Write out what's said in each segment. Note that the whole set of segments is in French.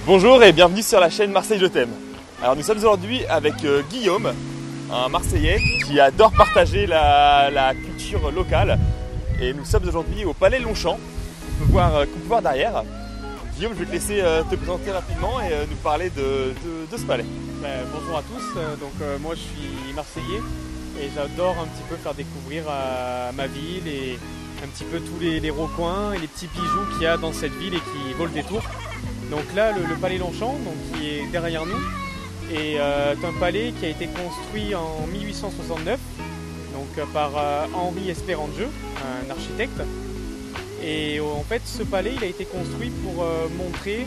Bonjour et bienvenue sur la chaîne Marseille Je t'aime. Alors nous sommes aujourd'hui avec Guillaume, un Marseillais qui adore partager la culture locale. Et nous sommes aujourd'hui au Palais Longchamp, qu'on peut voir derrière. Guillaume, je vais te laisser te présenter rapidement et nous parler de ce palais. Bonjour à tous, moi je suis Marseillais et j'adore un petit peu faire découvrir ma ville et un petit peu tous les recoins et les petits bijoux qu'il y a dans cette ville et qui vaut le détour. Donc là, le Palais Longchamp, qui est derrière nous, est un palais qui a été construit en 1869 par Henri Espérandieu, un architecte. Et en fait, ce palais il a été construit pour montrer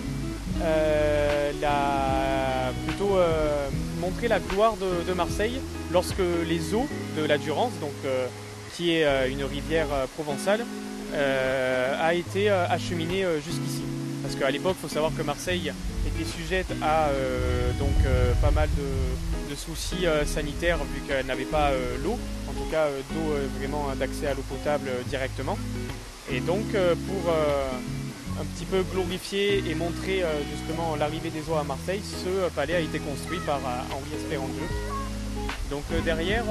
la gloire de Marseille lorsque les eaux de la Durance, qui est une rivière provençale, a été acheminée jusqu'ici. Parce qu'à l'époque, il faut savoir que Marseille était sujette à pas mal de soucis sanitaires vu qu'elle n'avait pas l'eau, en tout cas d'eau vraiment d'accès à l'eau potable directement. Et donc pour un petit peu glorifier et montrer justement l'arrivée des eaux à Marseille, ce palais a été construit par Henri Espérandieu. Donc derrière,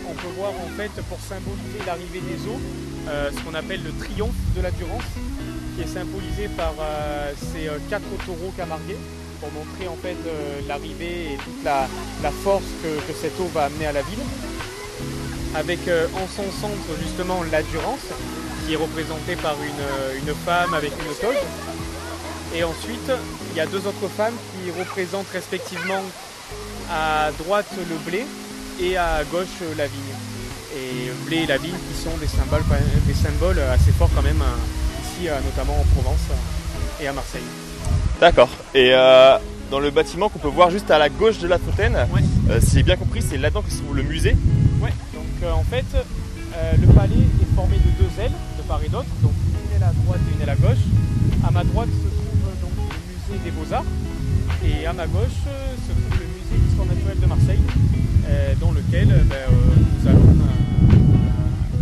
on peut voir en fait pour symboliser l'arrivée des eaux, ce qu'on appelle le triomphe de la Durance, qui est symbolisé par ces 4 taureaux camarguais, pour montrer en fait l'arrivée et toute la force que cette eau va amener à la ville. Avec en son centre justement la Durance, qui est représentée par une femme avec une toge. Et ensuite, il y a 2 autres femmes qui représentent respectivement à droite le blé et à gauche la vigne. Et le blé et la vigne qui sont des symboles assez forts quand même ici, notamment en Provence et à Marseille. D'accord. Et dans le bâtiment qu'on peut voir juste à la gauche de la fontaine, ouais. Si j'ai bien compris, c'est là-dedans que se trouve le musée. Oui, donc en fait, le palais est formé de 2 ailes de part et d'autre, donc une aile à droite et une aile à gauche. À ma droite se trouve donc le musée des Beaux-Arts et à ma gauche se trouve le musée d'histoire naturelle de Marseille, dans lequel nous allons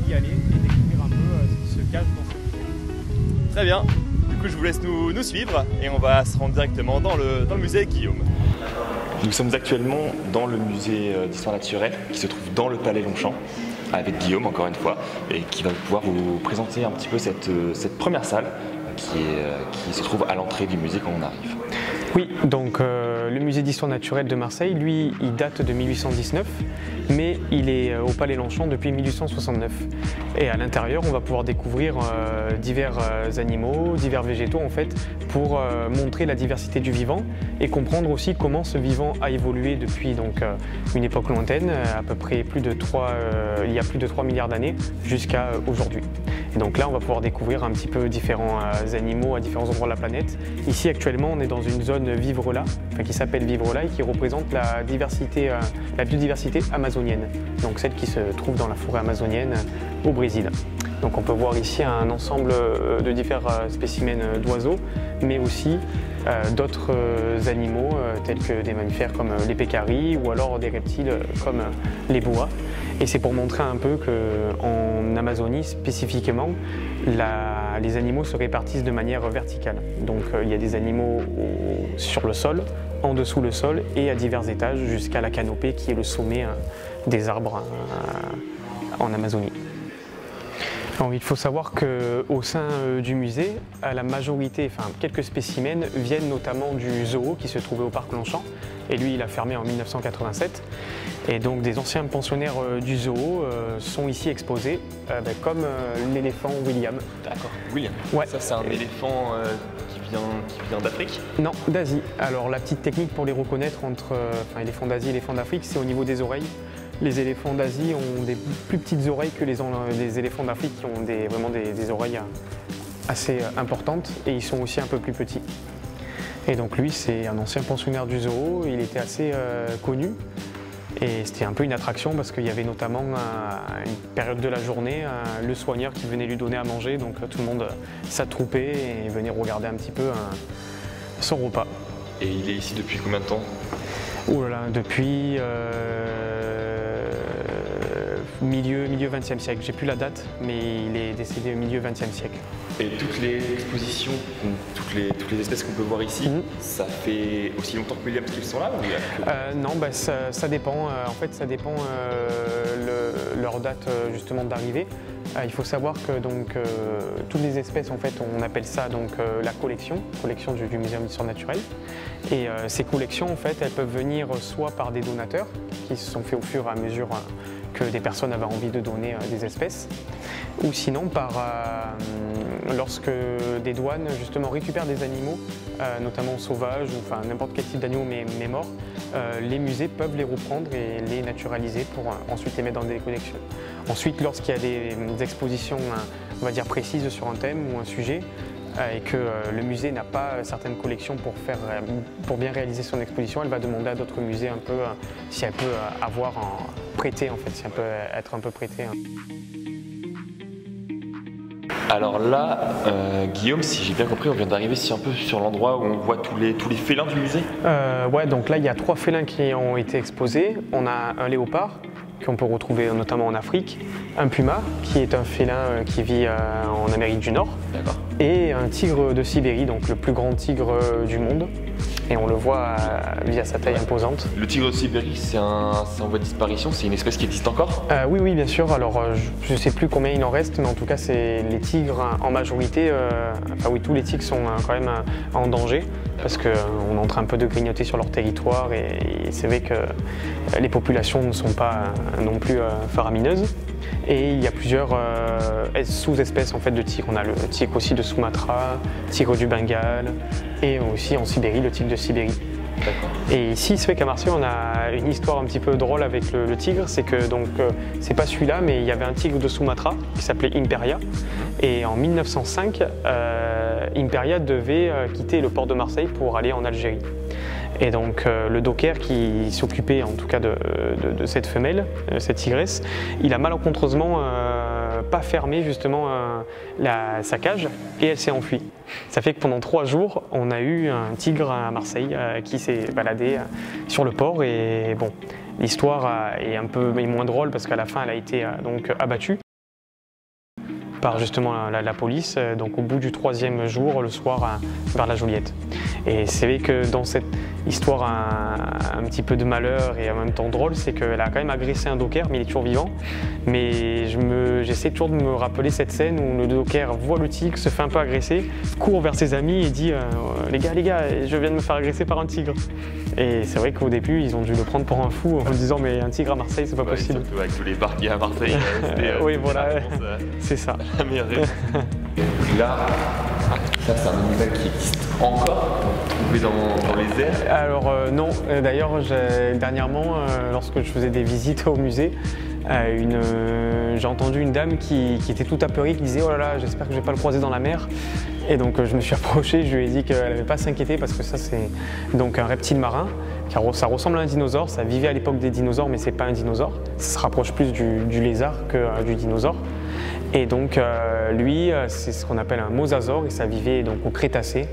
y aller et découvrir un peu ce qui se cache dans ce musée. Très bien, du coup je vous laisse nous suivre et on va se rendre directement dans le musée avec Guillaume. Nous sommes actuellement dans le musée d'histoire naturelle qui se trouve dans le Palais Longchamp, avec Guillaume encore une fois, et qui va pouvoir vous présenter un petit peu cette première salle qui se trouve à l'entrée du musée quand on arrive. Oui, donc le musée d'histoire naturelle de Marseille, lui, il date de 1819, mais il est au Palais Longchamp depuis 1869. Et à l'intérieur, on va pouvoir découvrir divers animaux, divers végétaux en fait, pour montrer la diversité du vivant et comprendre aussi comment ce vivant a évolué depuis une époque lointaine, à peu près il y a plus de 3 milliards d'années, jusqu'à aujourd'hui. Et donc là, on va pouvoir découvrir un petit peu différents animaux à différents endroits de la planète. Ici, actuellement, on est dans une zone Vivre-là, qui s'appelle Vivre-là et qui représente la biodiversité amazonienne, donc celle qui se trouve dans la forêt amazonienne au Brésil. Donc on peut voir ici un ensemble de différents spécimens d'oiseaux, mais aussi d'autres animaux tels que des mammifères comme les pécaris ou alors des reptiles comme les boas. Et c'est pour montrer un peu qu'en Amazonie spécifiquement, les animaux se répartissent de manière verticale. Donc il y a des animaux sur le sol, en dessous le sol et à divers étages jusqu'à la canopée qui est le sommet des arbres en Amazonie. Alors, il faut savoir qu'au sein du musée, la majorité, quelques spécimens viennent notamment du zoo qui se trouvait au parc Longchamp. Et lui, il a fermé en 1987. Et donc des anciens pensionnaires du zoo sont ici exposés, comme l'éléphant William. D'accord, William. Ouais. Ça c'est un éléphant qui vient d'Afrique? Non, d'Asie. Alors la petite technique pour les reconnaître entre éléphants d'Asie et éléphants d'Afrique, c'est au niveau des oreilles. Les éléphants d'Asie ont des plus petites oreilles que les éléphants d'Afrique qui ont vraiment des oreilles assez importantes et ils sont aussi un peu plus petits. Et donc lui, c'est un ancien pensionnaire du zoo, il était assez connu et c'était un peu une attraction parce qu'il y avait notamment une période de la journée le soigneur qui venait lui donner à manger, donc tout le monde s'attroupait et venait regarder un petit peu son repas. Et il est ici depuis combien de temps? Oh là là, depuis milieu 20e siècle. J'ai plus la date, mais il est décédé au milieu 20e siècle. Et toutes les expositions, toutes toutes les espèces qu'on peut voir ici, ça fait aussi longtemps que Williams qu'ils sont là Non, bah, ça dépend. En fait, ça dépend leur date justement d'arrivée. Il faut savoir que donc, toutes les espèces, en fait, on appelle ça donc, la collection du Muséum d'histoire naturelle. Et ces collections, en fait, elles peuvent venir soit par des donateurs qui se sont faits au fur et à mesure que des personnes avaient envie de donner des espèces, ou sinon lorsque des douanes justement récupèrent des animaux, notamment sauvages ou enfin, n'importe quel type d'animaux mais morts, les musées peuvent les reprendre et les naturaliser pour ensuite les mettre dans des collections. Ensuite, lorsqu'il y a des expositions, on va dire précises sur un thème ou un sujet, et que le musée n'a pas certaines collections pour bien réaliser son exposition, elle va demander à d'autres musées un peu si elle peut prêter en fait, si elle peut être un peu prêtée. Alors là, Guillaume, si j'ai bien compris, on vient d'arriver un peu sur l'endroit où on voit tous les félins du musée. Ouais, donc là il y a 3 félins qui ont été exposés. On a un léopard qu'on peut retrouver notamment en Afrique, un puma qui est un félin qui vit en Amérique du Nord, et un tigre de Sibérie, donc le plus grand tigre du monde. Et on le voit via sa taille imposante. Le tigre de Sibérie, c'est en voie de disparition, c'est une espèce qui existe encore? Oui, bien sûr. Alors, je ne sais plus combien il en reste, mais en tout cas, c'est les tigres en majorité. Enfin oui, tous les tigres sont quand même en danger parce qu'on est en train un peu de grignoter sur leur territoire et c'est vrai que les populations ne sont pas non plus faramineuses. Et il y a plusieurs sous-espèces en fait, de tigres. On a le tigre aussi de Sumatra, le tigre du Bengale et aussi en Sibérie, le tigre de Sibérie. Et ici, c'est vrai qu'à Marseille, on a une histoire un petit peu drôle avec le tigre. C'est que donc, c'est pas celui-là, mais il y avait un tigre de Sumatra qui s'appelait Imperia. Et en 1905, Imperia devait quitter le port de Marseille pour aller en Algérie. Et donc le docker qui s'occupait en tout cas de cette femelle, cette tigresse, il a malencontreusement pas fermé justement sa cage et elle s'est enfuie. Ça fait que pendant 3 jours, on a eu un tigre à Marseille qui s'est baladé sur le port et bon, l'histoire est moins drôle parce qu'à la fin elle a été donc abattue par justement la police, donc au bout du 3e jour, le soir, vers la Joliette. Et c'est vrai que dans cette histoire un petit peu de malheur et en même temps drôle, c'est qu'elle a quand même agressé un docker, mais il est toujours vivant. Mais j'essaie toujours de me rappeler cette scène où le docker voit le tigre, se fait un peu agresser, court vers ses amis et dit les gars, je viens de me faire agresser par un tigre. Et c'est vrai qu'au début, ils ont dû le prendre pour un fou en disant mais un tigre à Marseille, c'est pas possible. Surtout avec tous les bars qu'il y a à Marseille, oui, voilà, c'est ça. La meilleure raison. Là, ça c'est un animal qui existe encore, trouvé dans les airs? Alors non, d'ailleurs dernièrement, lorsque je faisais des visites au musée, j'ai entendu une dame qui était toute apeurée, qui disait « Oh là là, j'espère que je ne vais pas le croiser dans la mer ». Et donc je me suis approché, je lui ai dit qu'elle n'avait pas à s'inquiéter parce que ça c'est donc un reptile marin, ça ressemble à un dinosaure, ça vivait à l'époque des dinosaures mais c'est pas un dinosaure, ça se rapproche plus du lézard que du dinosaure. Et donc lui, c'est ce qu'on appelle un mosasaure et ça vivait donc au Crétacé,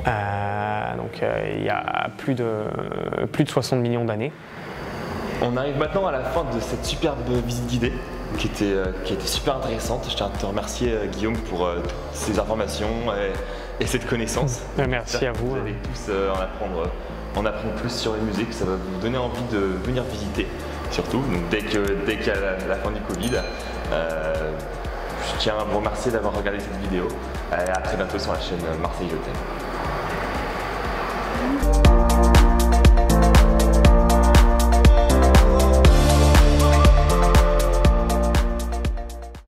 il y a plus de 60 millions d'années. On arrive maintenant à la fin de cette superbe visite guidée qui était super intéressante. Je tiens à te remercier Guillaume pour ces informations et cette connaissance. Merci à vous. Vous allez tous en apprendre plus sur les musées, que ça va vous donner envie de venir visiter. Surtout, donc dès qu'il y a la fin du Covid. Je tiens à vous remercier d'avoir regardé cette vidéo. À très bientôt sur la chaîne Marseille Je t'aime.